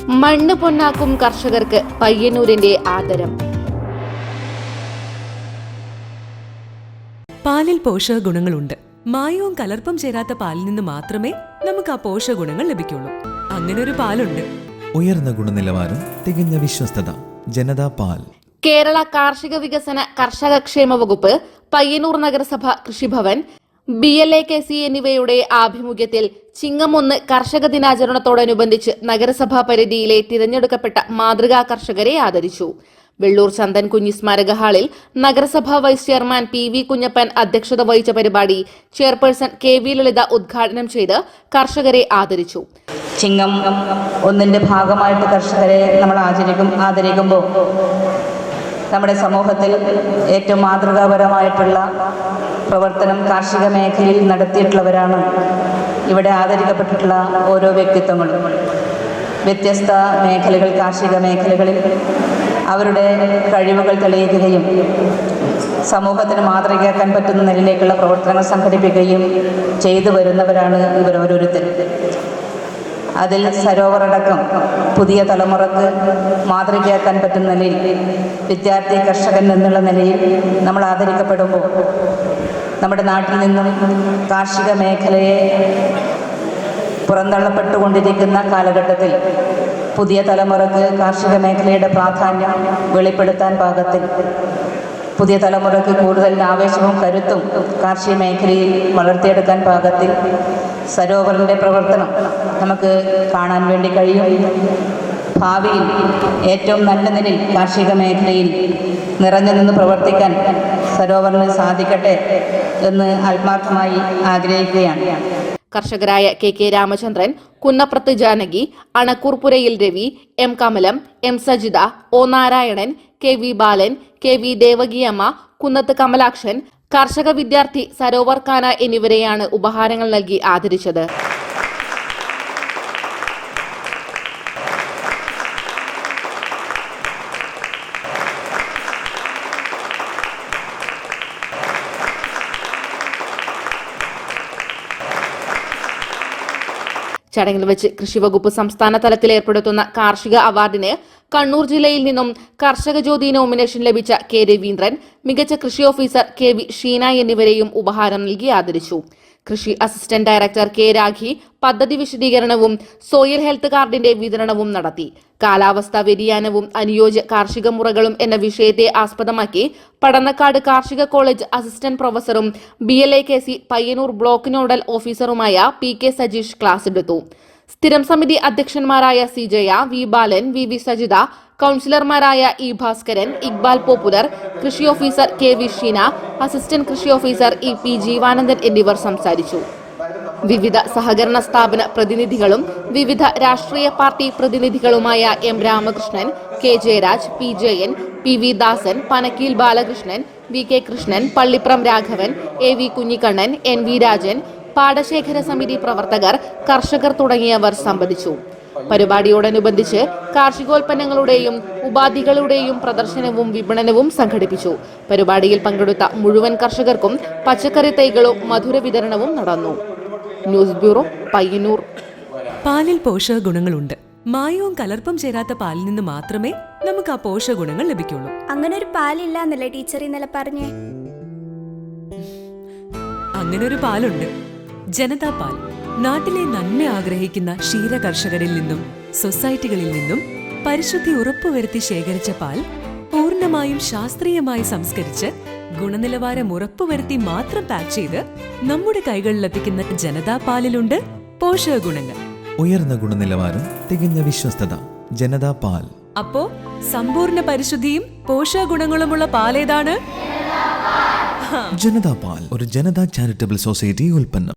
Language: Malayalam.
മണ്ണ് പൊന്നാക്കും കർഷകർക്ക് പയ്യന്നൂരിന്റെ ആദരം. പാലിൽ പോഷക ഗുണങ്ങളുണ്ട്. മായവും കലർപ്പും ചേരാത്ത പാലിൽ നിന്ന് മാത്രമേ നമുക്ക് ആ പോഷക ഗുണങ്ങൾ ലഭിക്കുള്ളൂ. അങ്ങനെ ഒരു പാലുണ്ട്. ഉയർന്ന ഗുണനിലവാരം, തികഞ്ഞ വിശ്വസ്തത. ജനതാ പാൽ. കേരള കാർഷിക വികസന കർഷക ക്ഷേമ വകുപ്പ്, പയ്യന്നൂർ നഗരസഭ കൃഷിഭവൻ, BLAKC എന്നിവയുടെ ആഭിമുഖ്യത്തിൽ ചിങ്ങം 1 കർഷക ദിനാചരണത്തോടനുബന്ധിച്ച് നഗരസഭാ പരിധിയിലെ തിരഞ്ഞെടുക്കപ്പെട്ട മാതൃകാ കർഷകരെ ആദരിച്ചു. വെള്ളൂർ ചന്ദൻ കുഞ്ഞി സ്മാരക ഹാളിൽ നഗരസഭാ വൈസ് ചെയർമാൻ PV കുഞ്ഞപ്പൻ അധ്യക്ഷത വഹിച്ച പരിപാടി ചെയർപേഴ്സൺ KV ലളിത ഉദ്ഘാടനം ചെയ്ത് കർഷകരെ ആദരിച്ചു. ചിങ്ങം 1 ഭാഗമായിട്ട് കർഷകരെ നമ്മൾ ആദരിക്കുമ്പോൾ നമ്മുടെ സമൂഹത്തിൽ ഏറ്റവും മാതൃകാപരമായിട്ടുള്ള പ്രവർത്തനം കാർഷിക മേഖലയിൽ നടത്തിയിട്ടുള്ളവരാണ് ഇവിടെ ആദരിക്കപ്പെട്ടിട്ടുള്ള ഓരോ വ്യക്തിത്വങ്ങളും. വ്യത്യസ്ത മേഖലകൾ, കാർഷിക മേഖലകളിൽ അവരുടെ കഴിവുകൾ തെളിയിക്കുകയും സമൂഹത്തിന് മാതൃകയാക്കാൻ പറ്റുന്ന നിലയിലേക്കുള്ള പ്രവർത്തനങ്ങൾ സംഘടിപ്പിക്കുകയും ചെയ്തു വരുന്നവരാണ് ഇവർ ഓരോരുത്തരും. അതിൽ സരോവറടക്കം പുതിയ തലമുറക്ക് മാതൃകയാക്കാൻ പറ്റുന്ന നിലയിൽ വിദ്യാർത്ഥി കർഷകൻ എന്നുള്ള നിലയിൽ നമ്മൾ ആദരിക്കപ്പെടുമ്പോൾ നമ്മുടെ നാട്ടിൽ നിന്നും കാർഷിക മേഖലയെ പുറന്തള്ളപ്പെട്ടുകൊണ്ടിരിക്കുന്ന കാലഘട്ടത്തിൽ പുതിയ തലമുറക്ക് കാർഷിക മേഖലയുടെ പ്രാധാന്യം വെളിപ്പെടുത്താൻ പാകത്തിൽ പുതിയ തലമുറയ്ക്ക് കൂടുതൽ ആവേശവും കരുത്തും കാർഷിക മേഖലയിൽ വളർത്തിയെടുക്കാൻ പാകത്തിൽ സരോവറിൻ്റെ പ്രവർത്തനം നമുക്ക് കാണാൻ വേണ്ടി കഴിയും. ഭാവിയിൽ ഏറ്റവും നല്ല നിലയിൽ കാർഷിക മേഖലയിൽ നിറഞ്ഞു നിന്ന് പ്രവർത്തിക്കാൻ സരോവറിന് സാധിക്കട്ടെ എന്ന് ആത്മാർത്ഥമായി ആഗ്രഹിക്കുകയാണ്. കർഷകരായ KK Ramachandran, കുന്നപ്രത്ത് Janaki, അണക്കൂർപുരയിൽ Ravi, M Kamalam, M Sajitha, O Narayanan, KV ബാലൻ, KV ദേവകിയമ്മ, കുന്നത്ത് കമലാക്ഷൻ, കർഷക വിദ്യാർത്ഥി സരോവർ ഖാന എന്നിവരെയാണ് ഉപഹാരങ്ങൾ നൽകി ആദരിച്ചത്. ചടങ്ങിൽ വെച്ച് കൃഷിവകുപ്പ് സംസ്ഥാന തലത്തിൽ ഏർപ്പെടുത്തുന്ന കാർഷിക അവാർഡിന് കണ്ണൂർ ജില്ലയിൽ നിന്നും കർഷക ജ്യോതി നോമിനേഷൻ ലഭിച്ച K രവീന്ദ്രൻ, മികച്ച കൃഷി ഓഫീസർ KV ഷീന എന്നിവരെയും ഉപഹാരം നൽകി ആദരിച്ചു. കൃഷി അസിസ്റ്റന്റ് ഡയറക്ടർ K രാഖി പദ്ധതി വിശദീകരണവും സോയിൽ ഹെൽത്ത് കാർഡിന്റെ വിതരണവും നടത്തി. കാലാവസ്ഥാ വ്യതിയാനവും അനുയോജ്യ കാർഷിക മുറകളും എന്ന വിഷയത്തെ ആസ്പദമാക്കി പടന്നക്കാട് കാർഷിക കോളേജ് അസിസ്റ്റന്റ് പ്രൊഫസറും BLAKC പയ്യന്നൂർ ബ്ലോക്ക് നോഡൽ ഓഫീസറുമായ PK സജീഷ് ക്ലാസ് എടുത്തു. സ്ഥിരം സമിതി അധ്യക്ഷന്മാരായ C Jaya, V Balan, VV Sajitha, കൌൺസിലർമാരായ E ഭാസ്കരൻ, ഇക്ബാൽ പോപ്പുലർ, കൃഷി ഓഫീസർ KV ഷീന, അസിസ്റ്റന്റ് കൃഷി ഓഫീസർ EP ജീവാനന്ദൻ എന്നിവർ സംസാരിച്ചു. വിവിധ സഹകരണ സ്ഥാപന പ്രതിനിധികളും വിവിധ രാഷ്ട്രീയ പാർട്ടി പ്രതിനിധികളുമായ M Ramakrishnan, K Jayaraj, P Jayan, PV Dasan, Panakkeel Balakrishnan, VK Krishnan, Pallipram Raghavan, AV Kunhikannan, NV Rajan, പാടശേഖര സമിതി പ്രവർത്തകർ, കർഷകർ തുടങ്ങിയവർ സംബന്ധിച്ചു. പരിപാടിയോടനുബന്ധിച്ച് കാർഷികോൽപ്പന്നങ്ങളുടെയും ഉപാധികളുടെയും പ്രദർശനവും വിപണനവും സംഘടിപ്പിച്ചു. പരിപാടിയിൽ പങ്കെടുത്ത മുഴുവൻ കർഷകർക്കും പച്ചക്കറി തൈകളും മധുര വിതരണവും നടന്നു. News bureau, Payyanur. പാലിൽ പോഷക ഗുണങ്ങളുണ്ട്. മായവും കലർപ്പും ചേരാത്ത പാലിൽ നിന്ന് മാത്രമേ നമുക്ക് ആ പോഷക ഗുണങ്ങൾ ലഭിക്കുള്ളൂ. അങ്ങനെ ഒരു പാലില്ല എന്നല്ലേ ടീച്ചർ ഇന്നലെ പറഞ്ഞേ? അങ്ങനെ ഒരു പാലുണ്ട്. ജനതാ പാൽ. നാട്ടിലെ നന്മ ആഗ്രഹിക്കുന്ന ക്ഷീര കർഷകരിൽ നിന്നും സൊസൈറ്റികളിൽ നിന്നും പരിശുദ്ധി ഉറപ്പുവരുത്തി ശേഖരിച്ച പാൽ പൂർണ്ണമായും ശാസ്ത്രീയമായി സംസ്കരിച്ച് ഗുണനിലവാരം ഉറപ്പുവരുത്തി മാത്രം പാക്ക് ചെയ്ത് നമ്മുടെ കൈകളിലെത്തിക്കുന്ന ജനതാ പാലിലുണ്ട് പോഷക ഗുണങ്ങൾ. ഉയർന്ന ഗുണനിലവാരം, തികഞ്ഞ വിശ്വസ്തത. ജനതാ പാൽ. അപ്പോ സമ്പൂർണ്ണ പരിശുദ്ധിയും പോഷക ഗുണങ്ങളുമുള്ള പാലേതാണ്? ജനതാ പാൽ ഒരു ജനതാ ചാരിറ്റബിൾ സൊസൈറ്റി ഉൽപ്പന്നം.